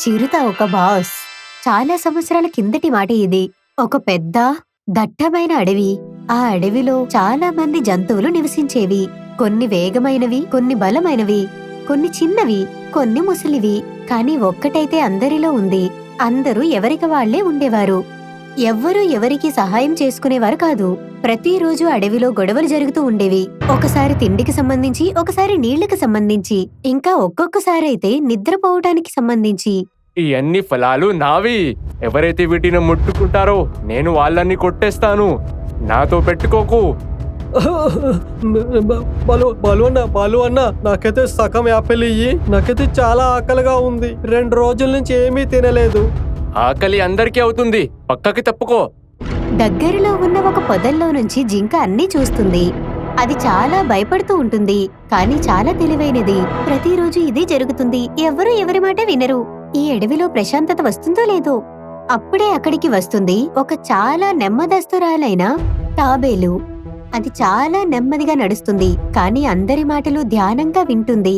చిరుత ఒక బాస్. చాలా సంవత్సరాల కిందటి మాట ఇది. ఒక పెద్ద, దట్టమైన అడవి. ఆ అడవిలో చాలా మంది జంతువులు నివసించేవి. కొన్ని వేగమైనవి, కొన్ని బలమైనవి, కొన్ని చిన్నవి, కొన్ని ముసలివి. కాని ఒక్కటైతే అందరిలో ఉంది. అందరూ ఎవరికి వాళ్లే ఉండేవారు. ఎవ్వరూ ఎవరికి సహాయం చేసుకునేవారు కాదు. ప్రతిరోజు అడవిలో గొడవలు జరుగుతూ ఉండేవి. ఒకసారి తిండికి సంబంధించి, ఒకసారి నీళ్లకు సంబంధించి, ఇంకా ఒక్కొక్కసారైతే నిద్రపోవటానికి సంబంధించి. ఈ అన్ని ఫలాలు నావి. ఎవరైతే వీటిని ముట్టుకుంటారో నేను వాళ్ళని కొట్టేస్తాను. నాతో పెట్టుకోకు. బాలు అన్న నాకైతే సగం యాపిల్ ఇయ్యి. నాకైతే చాలా ఆకలిగా ఉంది. 2 రోజుల నుంచి ఏమీ తినలేదు. ఆకలి అందరికీ అవుతుంది. పక్కకి తప్పుకో. దగ్గరలో ఉన్న ఒక పొదల్లో నుంచి జింక అన్నీ చూస్తుంది. అది చాలా భయపడుతూ ఉంటుంది, కానీ చాలా తెలివైనది. ప్రతిరోజు ఇదే జరుగుతుంది. ఎవ్వరూ ఎవరి మాట వినరు. ఈ అడవిలో ప్రశాంతత వస్తుందో లేదో అప్పుడే అక్కడికి వస్తుంది ఒక చాలా నెమ్మదస్తురాలైన తాబేలు. అది చాలా నెమ్మదిగా నడుస్తుంది, కానీ అందరి మాటలు ధ్యానంగా వింటుంది.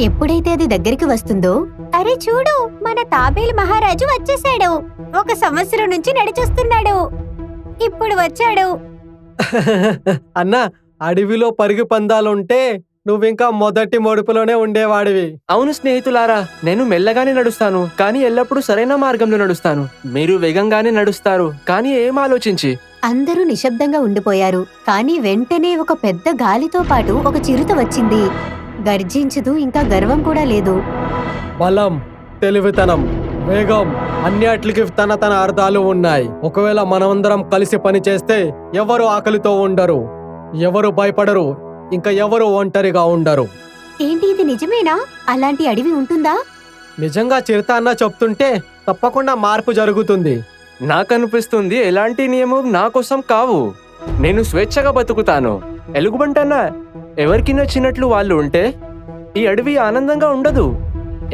ఎప్పుడైతే అది దగ్గరికి వస్తుందో, అరే చూడు, మన తాబేలు మహారాజు వచ్చేసాడు. 1 సంవత్సరం నుంచి నడిచొస్తున్నాడు. ఇప్పుడు వచ్చాడు. అన్న, అడవిలో పరుగు పందాలుంటే నువ్వింకా మొదటి మొడుపులోనే ఉండేవాడివి. అవును స్నేహితులారా, నేను మెల్లగానే నడుస్తాను, కానీ ఎల్లప్పుడూ సరైన మార్గంలో నడుస్తాను. మీరు వేగంగానే నడుస్తారు, కానీ ఏం ఆలోచించి. అందరూ నిశ్శబ్దంగా ఉండిపోయారు. కానీ వెంటనే ఒక పెద్ద గాలితో పాటు ఒక చిరుత వచ్చింది. గర్జించదు, ఇంకా గర్వం కూడా లేదు. బలం, తెలివితనం, వేగం అన్నిటికి తన అర్థాలు ఉన్నాయి. ఒకవేళ మనమందరం కలిసి పని చేస్తే ఎవరు ఆకలితో ఉండరు, ఎవరు భయపడరు, ఇంకా ఎవరు ఒంటరిగా ఉండరు. ఏంటి, ఇది నిజమేనా? అలాంటి అడవి ఉంటుందా? నిజంగా చిరుత అన్న చెప్తుంటే తప్పకుండా మార్పు జరుగుతుంది. నాకనిపిస్తుంది ఎలాంటి నియమం నా కోసం కావు. నేను స్వేచ్ఛగా బతుకుతాను. ఎలుగుబంటన్నా ఎవరికి నచ్చినట్లు వాళ్ళు ఉంటే ఈ అడవి ఆనందంగా ఉండదు.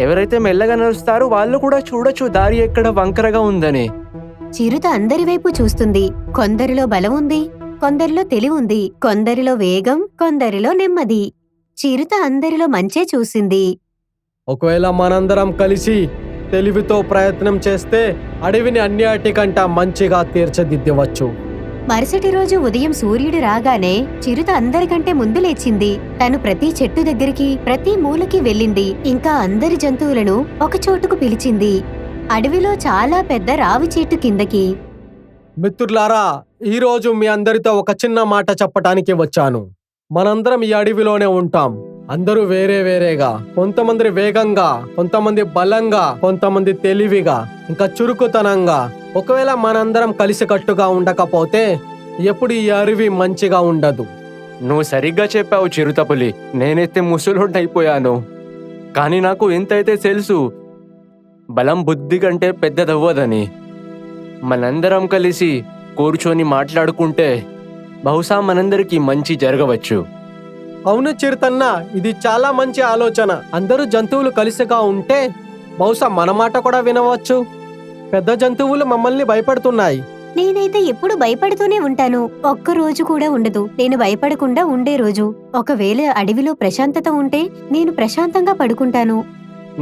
ఎవరైతే మెల్లగా నడుస్తారో వాళ్ళు కూడా చూడొచ్చు దారి ఎక్కడ వంకరగా ఉందని. చిరుత అందరి వైపు చూస్తుంది. కొందరిలో బలం ఉంది, కొందరిలో తెలివి ఉంది, కొందరిలో వేగం, కొందరిలో నెమ్మది. చిరుత అందరిలో మంచే చూసింది. ఒకవేళ మనందరం కలిసి తెలివితో ప్రయత్నం చేస్తే అడవిని అన్నిటికంటే మంచిగా తీర్చిదిద్దవచ్చు. మరుసటి రోజు ఉదయం సూర్యుడు రాగానే చిరుత అందరికంటే ముందు లేచింది. తను ప్రతి చెట్టు దగ్గరికి, ప్రతి మూలకి వెళ్ళింది. ఇంకా అందరి జంతువులను ఒక చోటుకు పిలిచింది. అడవిలో చాలా పెద్ద రావి చెట్టు కిందకి. మిత్రులారా, ఈరోజు మీ అందరితో ఒక చిన్న మాట చెప్పటానికి వచ్చాను. మనందరం ఈ అడవిలోనే ఉంటాం. అందరూ వేరే వేరేగా, కొంతమంది వేగంగా, కొంతమంది బలంగా, కొంతమంది తెలివిగా, ఇంకా చురుకుతనంగా. ఒకవేళ మనందరం కలిసికట్టుగా ఉండకపోతే ఎప్పుడు ఈ అడవి మంచిగా ఉండదు. నువ్వు సరిగ్గా చెప్పావు చిరుతపులి. నేనైతే ముసలోడ్నైపోయాను, కానీ నాకు ఎంతైతే తెలుసు, బలం బుద్ధి కంటే పెద్దదవ్వదని. మనందరం కలిసి కూర్చొని మాట్లాడుకుంటే బహుశా మనందరికీ మంచి జరగవచ్చు. అవును చిరుతన్న, ఇది చాలా మంచి ఆలోచన. అందరూ జంతువులు కలిసిగా ఉంటే బహుశా మన మాట కూడా వినవచ్చు. పెద్ద జంతువులు మమ్మల్ని భయపడుతున్నాయి. నేనైతే ఎప్పుడు భయపడుతూనే ఉంటాను. ఒక్క రోజు కూడా ఉండదు నేను భయపడకుండా ఉండే రోజు. ఒకవేళ అడవిలో ప్రశాంతత ఉంటే నేను ప్రశాంతంగా పడుకుంటాను.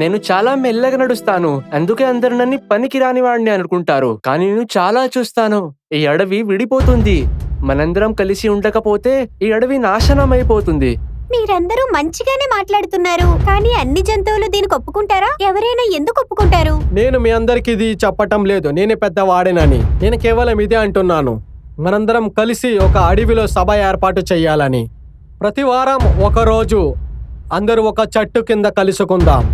నేను చాలా మెల్లగా నడుస్తాను, అందుకే అందరు నన్ను పనికిరాని వాడిని అనుకుంటారు. కానీ నేను చాలా చూస్తాను. ఈ అడవి విడిపోతుంది. మనందరం కలిసి ఉండకపోతే ఈ అడవి నాశనం అయిపోతుంది. మీరందరూ మంచిగానే మాట్లాడుతున్నారు, కానీ అన్ని జంతువులు దీనికి ఒప్పుకుంటారా? ఎవరైనా ఎందుకు ఒప్పుకుంటారు? నేను మీ అందరికి ఇది చెప్పటం లేదు, నేనే పెద్దవాడినని. నేను కేవలం ఇదే అంటున్నాను. మనందరం కలిసి ఒక అడవిలో సభ ఏర్పాటు చెయ్యాలని. ప్రతి వారం ఒక రోజు అందరూ ఒక చెట్టు కింద కలుసుకుందాం,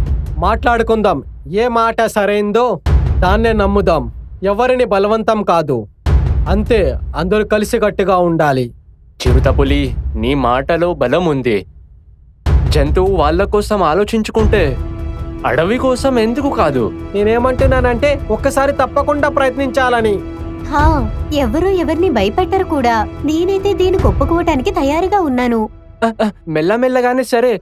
మాట్లాడుకుందాం. ఏ మాట సరైందో దాన్నే నమ్ముదాం. ఎవరిని బలవంతం కాదు. అంతే, అందరూ కలిసికట్టుగా ఉండాలి. చిరుతపులి, నీ మాటలో బలం ఉంది. జంతువు వాళ్ళ కోసం ఆలోచించుకుంటే అడవి కోసం ఎందుకు కాదు? నేనేమంటున్నానంటే ఒక్కసారి తప్పకుండా ప్రయత్నించాలని. హా, ఎవరూ ఎవరిని భయపెట్టరు కూడా. నేనైతే దీనికి ఒప్పుకోవటానికి తయారుగా ఉన్నాను. మెల్లమెల్లగానే సరే,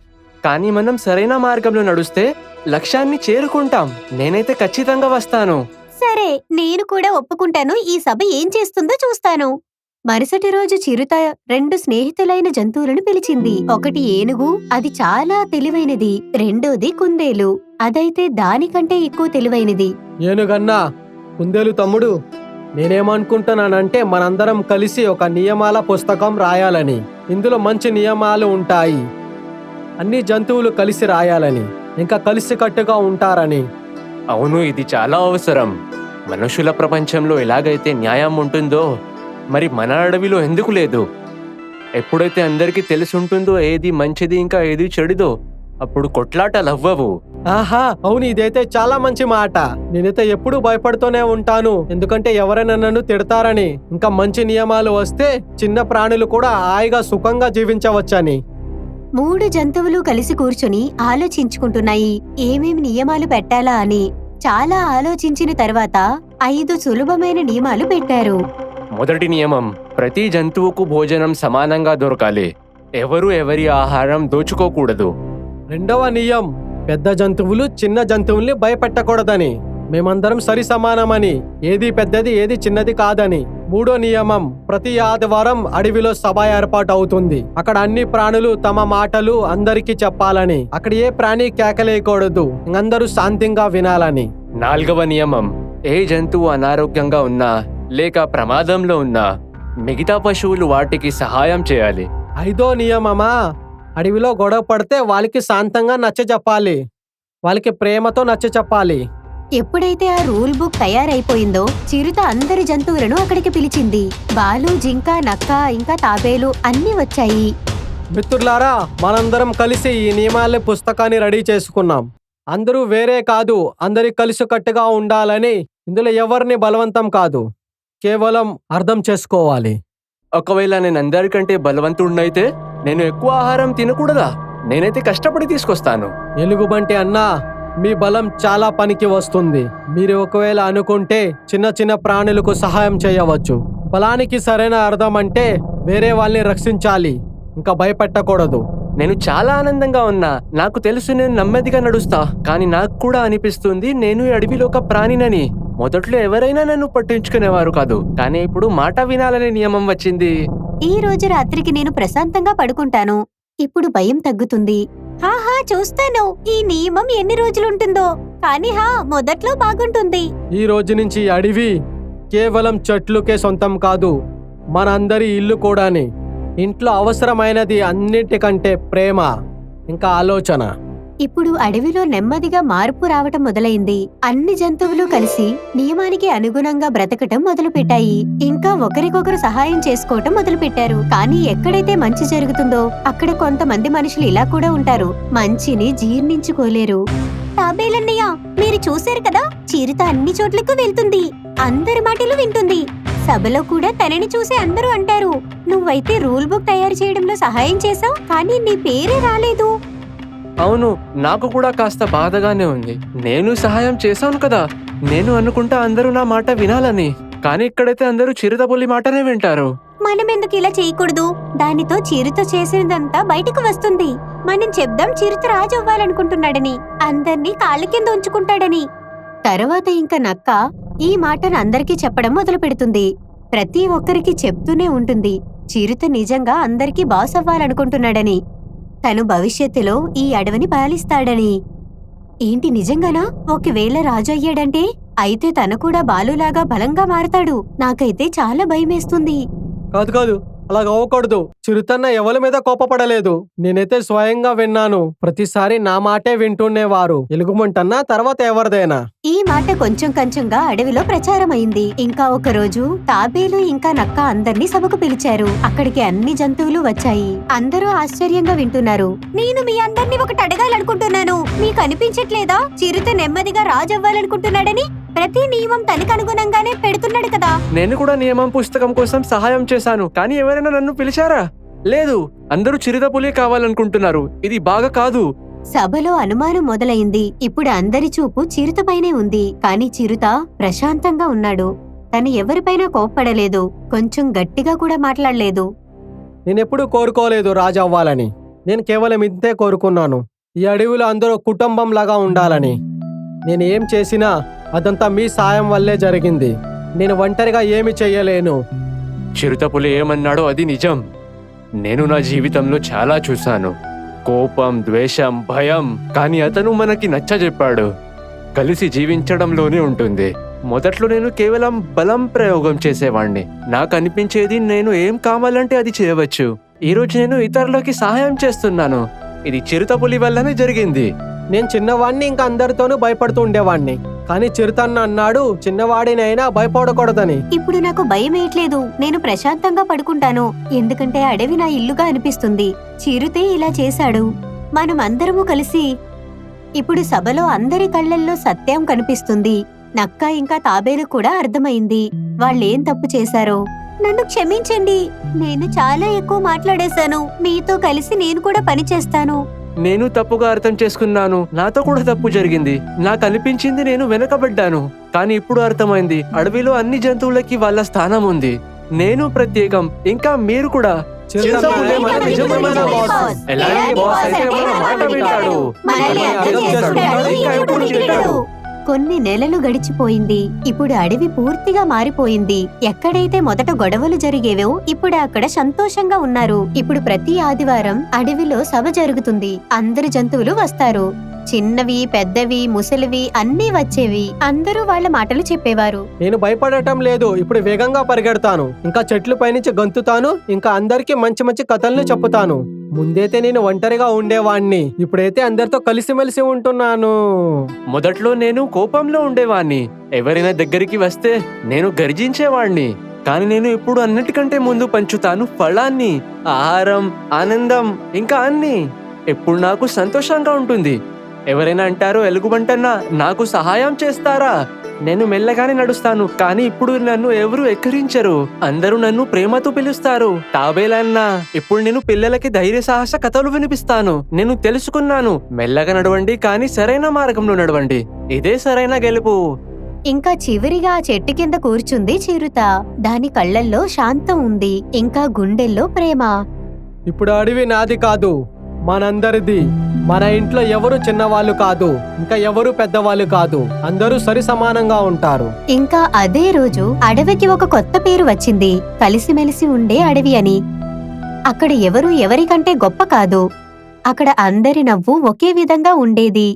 కానీ మనం సరైన మార్గంలో నడుస్తే లక్ష్యాన్ని చేరుకుంటాం. నేనైతే ఖచ్చితంగా వస్తాను. సరే, నేను కూడా ఒప్పుకుంటాను. ఈ సభ ఏం చేస్తుందో చూస్తాను. మరుసటి రోజు చిరుత 2 స్నేహితులైన జంతువులను పిలిచింది. ఒకటి ఏనుగు, అది చాలా తెలివైనది. రెండోది కుందేలు. అదైతే దానికంటే ఎక్కువ తెలివైనది. ఏనుగన్నా, కుందేలు తమ్ముడు, నేనేమనుకుంటున్నానంటే మనందరం కలిసి ఒక నియమాల పుస్తకం రాయాలని. ఇందులో మంచి నియమాలు ఉంటాయి. అన్ని జంతువులు కలిసి రాయాలని, ఇంకా కలిసికట్టుగా ఉంటారని. అవును, ఇది చాలా అవసరం. మనుషుల ప్రపంచంలో ఎలాగైతే న్యాయం ఉంటుందో మరి మన అడవిలో ఎందుకు లేదు? ఎప్పుడైతే అందరికీ తెలిసి ఉంటుందో ఏది మంచిది ఇంకా ఏది చెడుదో, అప్పుడు కొట్లాటలు అవ్వవు. ఆహా, అవును, ఇదైతే చాలా మంచి మాట. నేనైతే ఎప్పుడూ భయపడుతూనే ఉంటాను, ఎందుకంటే ఎవరైనా నన్ను తిడతారని. ఇంకా మంచి నియమాలు వస్తే చిన్న ప్రాణులు కూడా హాయిగా సుఖంగా జీవించవచ్చని. 3 జంతువులు కలిసి కూర్చుని ఆలోచించుకుంటున్నాయి ఏమేమి నియమాలు పెట్టాలా అని. చాలా ఆలోచించిన తర్వాత 5 సులభమైన నియమాలు పెట్టారు. మొదటి నియమం, ప్రతి జంతువుకు భోజనం సమానంగా దొరకాలి. ఎవరు ఎవరి ఆహారం దోచుకోకూడదు. రెండవ నియమం, పెద్ద జంతువులు చిన్న జంతువుల్ని భయపెట్టకూడదని. మేమందరం సరి సమానమని, ఏది పెద్దది ఏది చిన్నది కాదని. మూడో నియమం, ప్రతి ఆదివారం అడవిలో సభ ఏర్పాటు అవుతుంది. అక్కడ అన్ని ప్రాణులు తమ మాటలు అందరికీ చెప్పాలని. అక్కడ ఏ ప్రాణి కేకలేయకూడదు, అందరూ శాంతంగా వినాలని. 4వ నియమం, ఏ జంతువు అనారోగ్యంగా ఉన్నా లేక ప్రమాదంలో ఉన్నా మిగతా పశువులు వాటికి సహాయం చేయాలి. 5వ నియమమా, అడవిలో గొడవ పడితే వాళ్ళకి శాంతంగా నచ్చజెప్పాలి. వాళ్ళకి ప్రేమతో నచ్చజెప్పాలి. ఎప్పుడైతే ఆ రూల్ బుక్ తయారైపోయిందో చిరుత అందరి జంతువులను అక్కడికి పిలిచింది. బాలు, జింక, నక్క ఇంకా తాబేలు అన్నీ వచ్చాయి. మిత్రులారా, మనందరం కలిసి ఈ నియమాల పుస్తకాన్ని రెడీ చేసుకున్నాం. అందరూ వేరే కాదు, అందరి కలిసికట్టుగా ఉండాలని. ఇందులో ఎవరిని బలవంతం కాదు, కేవలం అర్థం చేసుకోవాలి. ఒకవేళ నేను అందరికంటే బలవంతుడినైతే నేను ఎక్కువ ఆహారం తినకూడదా? నేనైతే కష్టపడి తీసుకొస్తాను. ఎలుగుబంటి అన్నా, మీ బలం చాలా పనికి వస్తుంది. మీరు ఒకవేళ అనుకుంటే చిన్న చిన్న ప్రాణులకు సహాయం చేయవచ్చు. బలానికి సరైన అర్థం అంటే వేరే వాళ్ళని రక్షించాలి, ఇంకా భయపెట్టకూడదు. నేను చాలా ఆనందంగా ఉన్నా. నాకు తెలుసు నేను నెమ్మదిగా నడుస్తా, కానీ నాకు కూడా అనిపిస్తుంది నేను ఈ అడవిలో ఒక ప్రాణినని. మొదట్లో ఎవరైనా నన్ను పట్టించుకునేవారు కాదు, కానీ ఇప్పుడు మాట వినాలనే నియమం వచ్చింది. ఈ రోజు రాత్రికి నేను ప్రశాంతంగా పడుకుంటాను. ఇప్పుడు భయం తగ్గుతుంది. హాహా, చూస్తాను ఈ నియమం ఎన్ని రోజులుంటుందో. కానీ మొదట్లో బాగుంటుంది. ఈ రోజు నుంచి ఈ అడవి కేవలం చెట్లుకే సొంతం కాదు, మనందరి ఇల్లు కూడాని. ఇంట్లో అవసరమైనది అన్నిటికంటే ప్రేమ ఇంకా ఆలోచన. ఇప్పుడు అడవిలో నెమ్మదిగా మార్పు రావటం మొదలైంది. అన్ని జంతువులు కలిసి నియమానికి అనుగుణంగా బ్రతకటం మొదలుపెట్టాయి. ఇంకా ఒకరికొకరు సహాయం చేసుకోవటం మొదలుపెట్టారు. కానీ ఎక్కడైతే మంచి జరుగుతుందో అక్కడ కొంతమంది మనుషులు ఇలా కూడా ఉంటారు, మంచిని జీర్ణించుకోలేరు. తాబేలన్నయ్య, మీరు చూశారు కదా, చిరుత అన్ని చోట్లకు వెళ్తుంది, అందరి మాటలు వింటుంది. సభలో కూడా తనని చూసి అందరూ అంటారు, నువ్వైతే రూల్ బుక్ తయారు చేయడంలో సహాయం చేశావు, కానీ నీ పేరే రాలేదు. అవును, నాకు కూడా కాస్త బాధగానే ఉంది. నేను సహాయం చేశాను కదా. నేను అనుకుంటా అందరూ నా మాట వినాలని, కానీ ఇక్కడైతే అందరూ చిరుతపులి మాటనే వింటారు. మనమెందుకు ఇలా చేయకూడదు? దానితో చిరుత చేసినదంతా బయటకు వస్తుంది. మనం చెప్దాం చిరుత రాజు అవ్వాలనుకుంటున్నాడని, అందర్నీ కాళ్ళ కింద ఉంచుకుంటాడని. తర్వాత ఇంకా నక్క ఈ మాటను అందరికీ చెప్పడం మొదలు పెడుతుంది. ప్రతి ఒక్కరికి చెప్తూనే ఉంటుంది చిరుత నిజంగా అందరికీ బాస్ అవ్వాలనుకుంటున్నాడని, తను భవిష్యత్తులో ఈ అడవిని పాలిస్తాడని. ఏంటి నిజంగానా? ఒకవేళ రాజు అయ్యాడంటే అయితే తను కూడా బాలులాగా బలంగా మారతాడు. నాకైతే చాలా భయమేస్తుంది. కాదు కాదు, అలాగ అవ్వకూడదు. చిరుతన్న ఎవరి మీద కోపపడలేదు. నేనైతే స్వయంగా విన్నాను. ప్రతిసారి నా మాటే వింటుండేవారు. ఎలుగుమంటన్నా తర్వాత ఎవరిదైనా. ఈ మాట కొంచెం కొంచెంగా అడవిలో ప్రచారమైంది. ఇంకా ఒక రోజు తాబేలు ఇంకా నక్క అందర్నీ సభకు పిలిచారు. అక్కడికి అన్ని జంతువులు వచ్చాయి. అందరూ ఆశ్చర్యంగా వింటున్నారు. నేను మీ అందర్నీ ఒకటి అడగాలనుకుంటున్నాను. మీకు అనిపించట్లేదా చిరుత నెమ్మదిగా రాజు అవ్వాలనుకుంటున్నాడని? ప్రతి నియమం తనకు అనుగుణంగానే పెడుతున్నాడు కదా. నేను కూడా నియమం పుస్తకం కోసం సహాయం చేశాను, కానీ ఎవరైనా నన్ను పిలిచారా? లేదు, అందరూ చిరుతపులి కావాలనుకుంటున్నారు. ఇది బాగా కాదు. సభలో అనుమానం మొదలైంది. ఇప్పుడు అందరి చూపు చిరుతపైనే ఉంది. కానీ చిరుత ప్రశాంతంగా ఉన్నాడు. తను ఎవరిపైనా కోప్పడలేదు, కొంచెం గట్టిగా కూడా మాట్లాడలేదు. నేనెప్పుడూ కోరుకోలేదు రాజు అవ్వాలని. నేను కేవలం ఇంతే కోరుకున్నాను, ఈ అడవిలో అందరూ కుటుంబంలాగా ఉండాలని. నేను ఏం చేసినా అదంతా మీ సాయం వల్లే జరిగింది. నేను ఒంటరిగా ఏమి చెయ్యలేను. చిరుతపులి ఏమన్నాడో అది నిజం. నేను నా జీవితంలో చాలా చూశాను. కోపం, ద్వేషం, భయం. కానీ అతను మనకి నచ్చజెప్పాడు, కలిసి జీవించడంలోనే ఉంటుంది. మొదట్లో నేను కేవలం బలం ప్రయోగం చేసేవాణ్ణి. నాకు అనిపించేది నేను ఏం కావాలంటే అది చేయవచ్చు. ఈ రోజు నేను ఇతరులకి సహాయం చేస్తున్నాను. ఇది చిరుతపులి వల్లనే జరిగింది. నేను చిన్నవాడిని ఇంకా అందరితోనూ భయపడుతూ ఉండేవాడిని. కానీ చిరుతన్న అన్నాడు చిన్నవాడినైనా భయపడకూడదని. ఇప్పుడు నాకు భయం వేయట్లేదు. నేను ప్రశాంతంగా పడుకుంటాను, ఎందుకంటే అడవి నా ఇల్లుగా అనిపిస్తుంది. చిరుతే ఇలా చేశాడు. మనం అందరము కలిసి ఇప్పుడు సభలో అందరి కళ్ళల్లో సత్యం కనిపిస్తుంది. నక్క ఇంకా తాబేలు కూడా అర్థమైంది వాళ్ళేం తప్పు చేశారో. నన్ను క్షమించండి, నేను చాలా ఎక్కువ మాట్లాడేశాను. మీతో కలిసి నేను కూడా పని చేస్తాను. నేను తప్పుగా అర్థం చేసుకున్నాను. నాతో కూడా తప్పు జరిగింది. నాకు అనిపించింది నేను వెనకబడ్డాను. కానీ ఇప్పుడు అర్థమైంది, అడవిలో అన్ని జంతువులకి వాళ్ళ స్థానం ఉంది. నేను ప్రత్యేకం, ఇంకా మీరు కూడా. చిరుతపులే మన నిజమైన బాస్. ఎలాంటి బాస్ అయితే మన మాట వింటాడు. మనల్ని అర్థం చేసుకుంటాడు, ఇంకా ఎప్పుడు తిట్టడు. కొన్ని నెలలు గడిచిపోయింది. ఇప్పుడు అడవి పూర్తిగా మారిపోయింది. ఎక్కడైతే మొదట గొడవలు జరిగేవో ఇప్పుడు అక్కడ సంతోషంగా ఉన్నారు. ఇప్పుడు ప్రతి ఆదివారం అడవిలో సభ జరుగుతుంది. అందరు జంతువులు వస్తారు. చిన్నవి, పెద్దవి, ముసలివి అన్నీ వచ్చేవి. అందరూ వాళ్ళ మాటలు చెప్పేవారు. నేను భయపడటం లేదు. ఇప్పుడు వేగంగా పరిగెడతాను, ఇంకా చెట్లు పైనుంచి గంతుతాను, ఇంకా అందరికీ మంచి మంచి కథలను చెప్పుతాను. ముందైతే నేను ఒంటరిగా ఉండేవాణ్ణి, ఇప్పుడైతే అందరితో కలిసిమెలిసి ఉంటున్నాను. మొదట్లో నేను కోపంలో ఉండేవాణ్ణి. ఎవరైనా దగ్గరికి వస్తే నేను గర్జించేవాణ్ణి. కానీ నేను ఇప్పుడు అన్నిటికంటే ముందు పంచుతాను ఫలాన్ని, ఆహారం, ఆనందం, ఇంకా అన్ని. ఎప్పుడు నాకు సంతోషంగా ఉంటుంది. ఎవరైనా అంటారు, ఎలుగుబంటన్నా నాకు సహాయం చేస్తారా? నేను మెల్లగానే నడుస్తాను, కానీ ఇప్పుడు నన్ను ఎవరు ఎక్కిరించరు. అందరూ నన్ను ప్రేమతో పిలుస్తారు తాబేలన్నా. ఇప్పుడు నేను పిల్లలకి ధైర్య సాహస కథలు వినిపిస్తాను. నేను తెలుసుకున్నాను, మెల్లగా నడవండి కానీ సరైన మార్గంలో నడవండి. ఇదే సరైన గెలుపు. ఇంకా చివరిగా ఆ చెట్టు కింద కూర్చుంది చిరుత. దాని కళ్ళల్లో శాంతం ఉంది, ఇంకా గుండెల్లో ప్రేమ. ఇప్పుడు అడవి నాది కాదు, మనందరిది. మన ఇంట్లో ఎవరు చిన్నవాళ్ళు కాదు, ఇంకా ఎవరు పెద్దవాళ్ళు కాదు. అందరూ సరి సమానంగా ఉంటారు. ఇంకా అదే రోజు అడవికి ఒక కొత్త పేరు వచ్చింది, కలిసిమెలిసి ఉండే అడవి అని. అక్కడ ఎవరు ఎవరికంటే గొప్ప కాదు. అక్కడ అందరి నవ్వు ఒకే విధంగా ఉండేది.